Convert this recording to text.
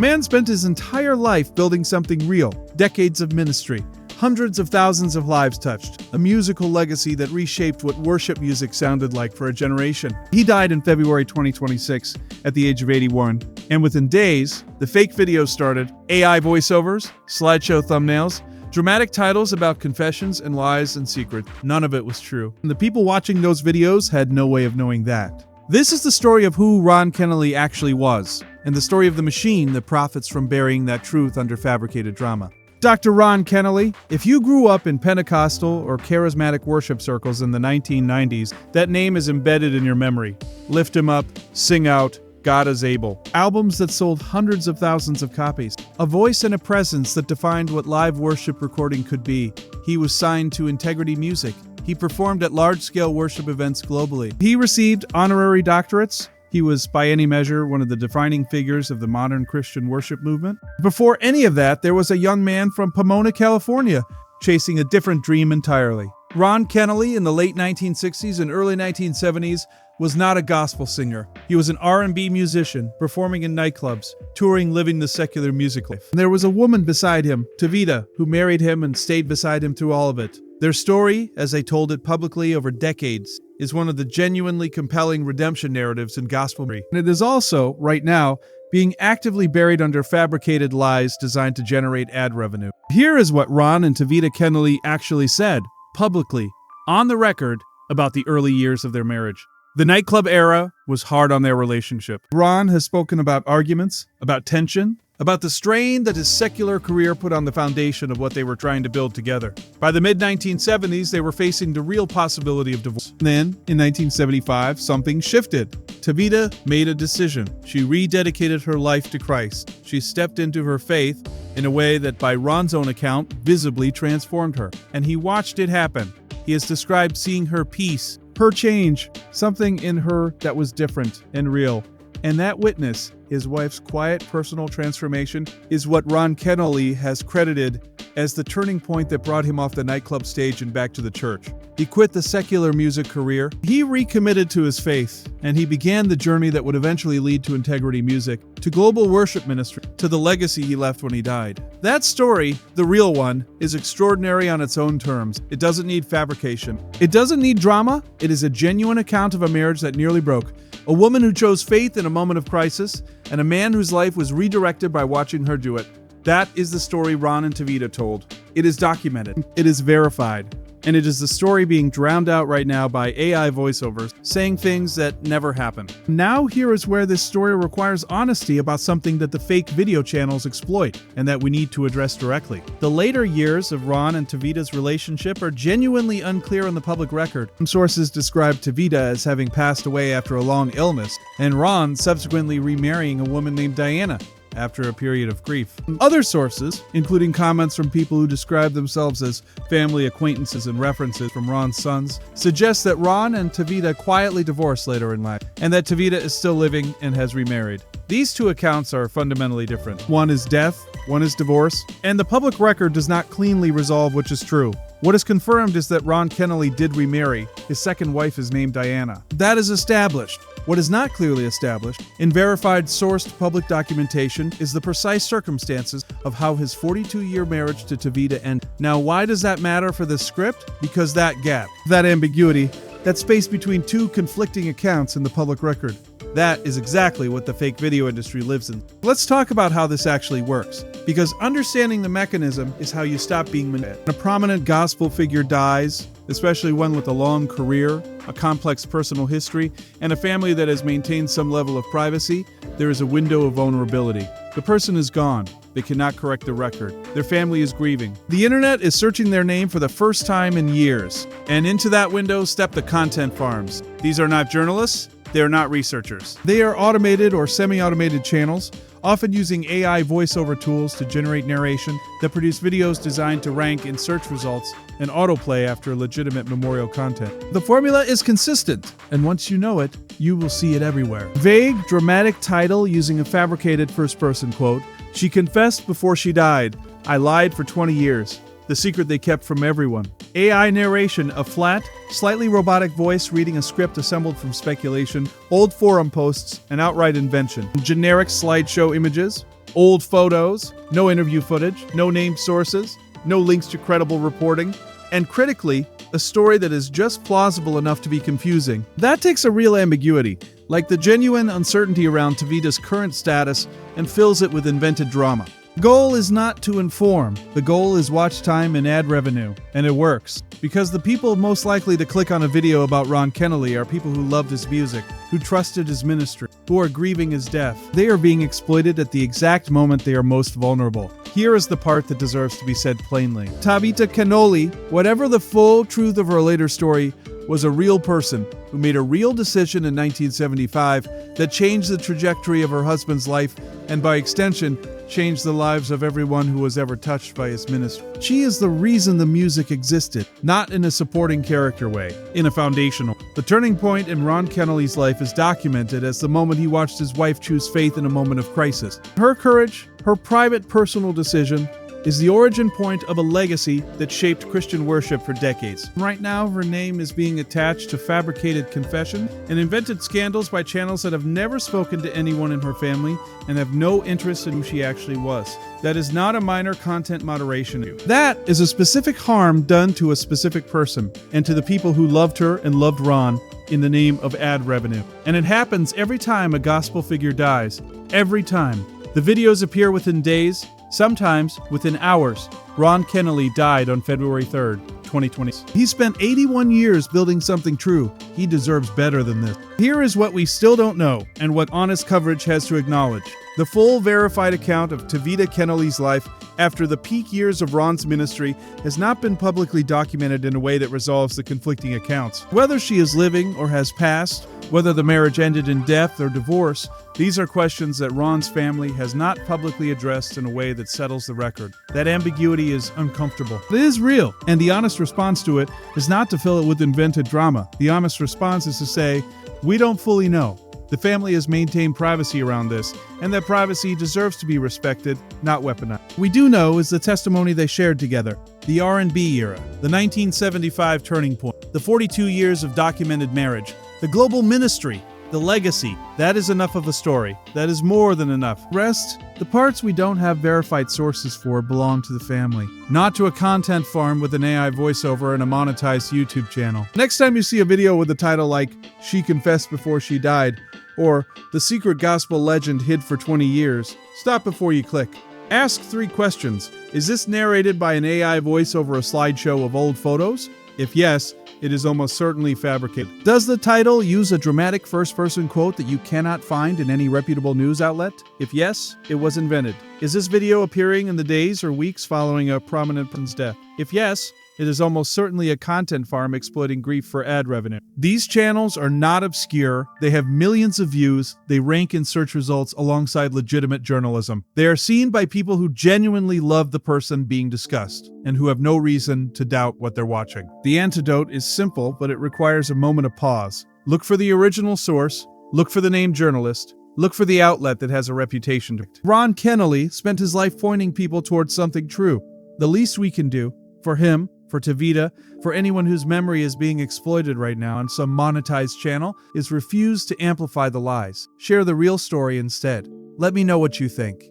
Man spent his entire life building something real, decades of ministry, hundreds of thousands of lives touched, a musical legacy that reshaped what worship music sounded like for a generation. He died in February 2026 at the age of 81, and within days, the fake videos started, AI voiceovers, slideshow thumbnails, dramatic titles about confessions and lies and secrets. None of it was true. And the people watching those videos had no way of knowing that. This is the story of who Ron Kenoly actually was, and the story of the machine that profits from burying that truth under fabricated drama. Dr. Ron Kenoly, if you grew up in Pentecostal or charismatic worship circles in the 1990s, that name is embedded in your memory. Lift Him Up, Sing Out, God is Able. Albums that sold hundreds of thousands of copies. A voice and a presence that defined what live worship recording could be. He was signed to Integrity Music. He performed at large-scale worship events globally. He received honorary doctorates. He was, by any measure, one of the defining figures of the modern Christian worship movement. Before any of that, there was a young man from Pomona, California, chasing a different dream entirely. Ron Kenoly, in the late 1960s and early 1970s, was not a gospel singer. He was an R&B musician, performing in nightclubs, touring, living the secular music life. There was a woman beside him, Tavita, who married him and stayed beside him through all of it. Their story, as they told it publicly over decades, is one of the genuinely compelling redemption narratives in gospel music. And it is also, right now, being actively buried under fabricated lies designed to generate ad revenue. Here is what Ron and Tavita Kenoly actually said, publicly, on the record, about the early years of their marriage. The nightclub era was hard on their relationship. Ron has spoken about arguments, about tension, about the strain that his secular career put on the foundation of what they were trying to build together. By the mid-1970s, they were facing the real possibility of divorce. Then, in 1975, something shifted. Tavita made a decision. She rededicated her life to Christ. She stepped into her faith in a way that, by Ron's own account, visibly transformed her. And he watched it happen. He has described seeing her peace, her change, something in her that was different and real. And that witness, his wife's quiet personal transformation, is what Ron Kenoly has credited as the turning point that brought him off the nightclub stage and back to the church. He quit the secular music career. He recommitted to his faith, and he began the journey that would eventually lead to Integrity Music, to global worship ministry, to the legacy he left when he died. That story, the real one, is extraordinary on its own terms. It doesn't need fabrication. It doesn't need drama. It is a genuine account of a marriage that nearly broke. A woman who chose faith in a moment of crisis, and a man whose life was redirected by watching her do it. That is the story Ron and Tavita told. It is documented. It is verified. And it is the story being drowned out right now by AI voiceovers, saying things that never happened. Now here is where this story requires honesty about something that the fake video channels exploit, and that we need to address directly. The later years of Ron and Tavita's relationship are genuinely unclear on the public record. Some sources describe Tavita as having passed away after a long illness, and Ron subsequently remarrying a woman named Diana after a period of grief. Other sources, including comments from people who describe themselves as family acquaintances and references from Ron's sons, suggest that Ron and Tavita quietly divorced later in life, and that Tavita is still living and has remarried. These two accounts are fundamentally different. One is death, one is divorce, and the public record does not cleanly resolve which is true. What is confirmed is that Ron Kenoly did remarry. His second wife is named Diana. That is established. What is not clearly established, in verified sourced public documentation, is the precise circumstances of how his 42-year marriage to Tavita ended. Now, why does that matter for this script? Because that gap, that ambiguity, that space between two conflicting accounts in the public record, that is exactly what the fake video industry lives in. Let's talk about how this actually works, because understanding the mechanism is how you stop being manipulated. When a prominent gospel figure dies, especially one with a long career, a complex personal history, and a family that has maintained some level of privacy, there is a window of vulnerability. The person is gone. They cannot correct the record. Their family is grieving. The internet is searching their name for the first time in years. And into that window step the content farms. These are not journalists. They are not researchers. They are automated or semi-automated channels, often using AI voiceover tools to generate narration that produce videos designed to rank in search results and autoplay after legitimate memorial content. The formula is consistent, and once you know it, you will see it everywhere. Vague, dramatic title using a fabricated first-person quote. She confessed before she died. I lied for 20 years. The secret they kept from everyone. AI narration, a flat, slightly robotic voice reading a script assembled from speculation, old forum posts, and outright invention. Generic slideshow images, Old photos, no interview footage, no named sources, no links to credible reporting, and critically, a story that is just plausible enough to be confusing. That takes a real ambiguity, like the genuine uncertainty around Tavita's current status, and fills it with invented drama. Goal is not to inform. The goal is watch time and ad revenue. And it works. Because the people most likely to click on a video about Ron Kenoly are people who loved his music, who trusted his ministry, who are grieving his death. They are being exploited at the exact moment they are most vulnerable. Here is the part that deserves to be said plainly. Tavita Kenoly, whatever the full truth of her later story, was a real person who made a real decision in 1975 that changed the trajectory of her husband's life and, by extension, changed the lives of everyone who was ever touched by his ministry. She is the reason the music existed, not in a supporting character way, in a foundational. The turning point in Ron Kenoly's life is documented as the moment he watched his wife choose faith in a moment of crisis. Her courage, her private personal decision, is the origin point of a legacy that shaped Christian worship for decades. Right now, her name is being attached to fabricated confession and invented scandals by channels that have never spoken to anyone in her family and have no interest in who she actually was. That is not a minor content moderation issue. That is a specific harm done to a specific person and to the people who loved her and loved Ron in the name of ad revenue. And it happens every time a gospel figure dies. Every time. The videos appear within days, sometimes within hours. Ron Kenoly died on February 3rd, 2020. He spent 81 years building something true. He deserves better than this. Here is what we still don't know, and what honest coverage has to acknowledge. The full verified account of Tavita Kenoly's life after the peak years of Ron's ministry has not been publicly documented in a way that resolves the conflicting accounts. Whether she is living or has passed, whether the marriage ended in death or divorce, these are questions that Ron's family has not publicly addressed in a way that settles the record. That ambiguity is uncomfortable. It is real, and the honest response to it is not to fill it with invented drama. The honest response is to say, we don't fully know. The family has maintained privacy around this, and that privacy deserves to be respected, not weaponized. We do know is the testimony they shared together, the R&B era, the 1975 turning point, the 42 years of documented marriage, the global ministry, the legacy. That is enough of a story. That is more than enough. Rest, the parts we don't have verified sources for, belong to the family, not to a content farm with an AI voiceover and a monetized YouTube channel. Next time you see a video with a title like, "She Confessed Before She Died," or "The Secret Gospel Legend Hid for 20 Years, stop before you click. Ask 3 questions. Is this narrated by an AI voice over a slideshow of old photos? If yes, it is almost certainly fabricated. Does the title use a dramatic first-person quote that you cannot find in any reputable news outlet? If yes, it was invented. Is this video appearing in the days or weeks following a prominent person's death? If yes, it is almost certainly a content farm exploiting grief for ad revenue. These channels are not obscure. They have millions of views. They rank in search results alongside legitimate journalism. They are seen by people who genuinely love the person being discussed and who have no reason to doubt what they're watching. The antidote is simple, but it requires a moment of pause. Look for the original source. Look for the named journalist. Look for the outlet that has a reputation to it. Ron Kenoly spent his life pointing people towards something true. The least we can do, for him, for Tavita, for anyone whose memory is being exploited right now on some monetized channel, is refuse to amplify the lies. Share the real story instead. Let me know what you think.